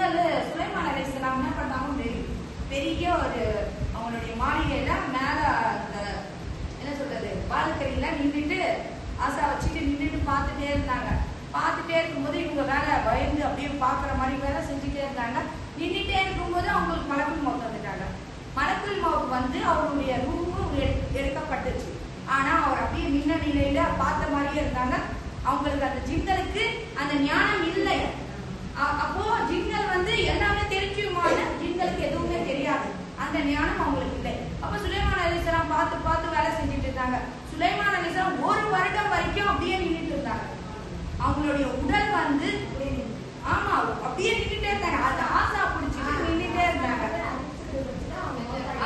ஜின்கள் சுலைமான் அலைஹிஸ்ஸலாம் என்ன பண்ணாங்க, பெரிய ஒரு அவங்களுடைய மாளிகையில மேல அந்த என்ன சொல்றது பால்கனியில நின்றுட்டு ஆசா வச்சுட்டு நின்றுட்டு பார்த்துட்டே இருந்தாங்க. பார்த்துட்டே இருக்கும்போது இவங்க வேலை பயந்து அப்படியே பாக்குற மாதிரி வேலை செஞ்சுட்டே இருந்தாங்க. நின்றுட்டே இருக்கும்போது அவங்களுக்கு மலக்குள் மௌத் வந்துட்டாங்க. மலக்குள் மௌத் வந்து அவருடைய ரூஹ் எடுக்கப்பட்டுச்சு. ஆனா அவர் அப்படியே நின்ன நிலையில பார்த்த மாதிரியே இருந்தாங்க. அவங்களுக்கு அந்த ஜின்களுக்கு அந்த ஞானம் இல்லை. அப்போ ஜின்கள் வந்து எல்லாமே தெரிஞ்சுமான ஜின்களுக்கு எதுவுமே தெரியாது, அந்த ஞானம் அவங்களுக்கு இல்லை. அப்ப சுலைமான் அலைஹிஸ்ஸலாம் பார்த்து பார்த்து வேலை செஞ்சுட்டு இருந்தாங்க. சுலைமான் அலைஹிஸ்ஸலாம் 1 வருடம் வரைக்கும் அப்படியே நின்றுட்டு இருந்தாங்க. அவங்களுடைய உடல் வந்து ஆமா அப்படியே நின்றுட்டே இருந்தாங்க. அது ஆசா பிடிச்சிட்டு நின்றுட்டே இருந்தாங்க.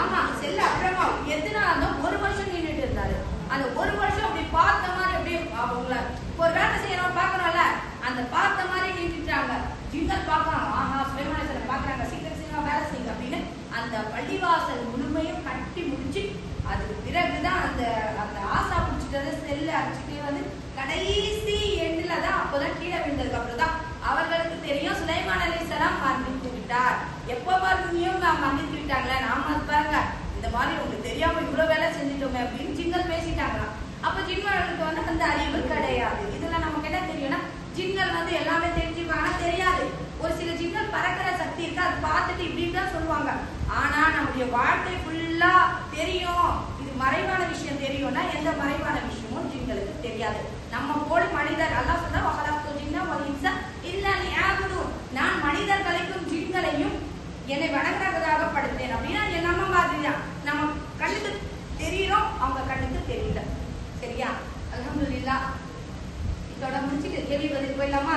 ஆமா செல்ல அப்புறமா எத்தனை 1 வருஷம் நின்றுட்டு இருந்தாரு. அந்த 1 வருஷம் அப்படி பார்த்த மாதிரி அப்படியே அவங்கள ஒரு வேலை செய்யறோம் பாக்குறோம்ல, அந்த பார்த்த மாதிரி நின்றுட்டாங்க. ஜின்கள் பாக்குறாங்க, ஆஹா சுலைமான் அலைஹிஸ்ஸலாம் பாக்குறாங்க, சீக்கிரம் சீக்கிரம் வேலை செய்யுங்க அப்படின்னு அந்த பள்ளிவாசல் முழுமையும் கட்டி முடிச்சு அதுக்கு பிறகுதான் அந்த அந்த ஆசா பிடிச்சிட்டு செல்ல அடிச்சுட்டே வந்து கடைசி எண்டுல தான் அப்போதான் கீழே விழுந்ததுக்கு அப்புறம் தான் அவர்களுக்கு தெரியும் சுலைமான் அலைஹிஸ்ஸலாம் மன்னித்து விட்டார். எப்போ மறுபடியும் மன்னித்து விட்டாங்களே, நாம பாருங்க இந்த மாதிரி உங்களுக்கு தெரியாம இவ்வளவு வேலை செஞ்சுட்டோமே அப்படின்னு ஜின்கள் பேசிட்டாங்களாம். அப்ப ஜின்களுக்கு வந்து அந்த அறிவு கிடையாது. இதுல நமக்கு என்ன தெரியும்னா, ஜின்கள் வந்து எல்லாமே தெரிஞ்சுப்பாங்க தெரியாது. ஒரு சில ஜின்கள் பறக்கிற சக்தி இருக்கு, அது பார்த்துட்டு இப்படின்னு தான் சொல்லுவாங்க. ஆனா நம்முடைய வாழ்க்கை ஃபுல்லா தெரியும், இது மறைவான விஷயம் தெரியும்னா எந்த மறைவான விஷயமும் ஜின்களுக்கு தெரியாது. நம்ம போல மனிதர் அல்லாஹ் சொல்றா வஹலக்து ஜின்ன வல் இன்ஸ இல்லா லியஅபுதுன், நான் மனிதர்களையும் ஜின்களையும் என்னை வணங்குறதுக்காக படைத்தேன் அப்படின்னா நம்ம மாதிரி தான். நம்ம கண்ணுக்கு தெரியும், அவங்க கண்ணுக்கு தெரியல. சரியா? அல்ஹம்துலில்லாஹ். இதோட முடிச்சுட்டு கேள்வி பதில் போயிடலாமா?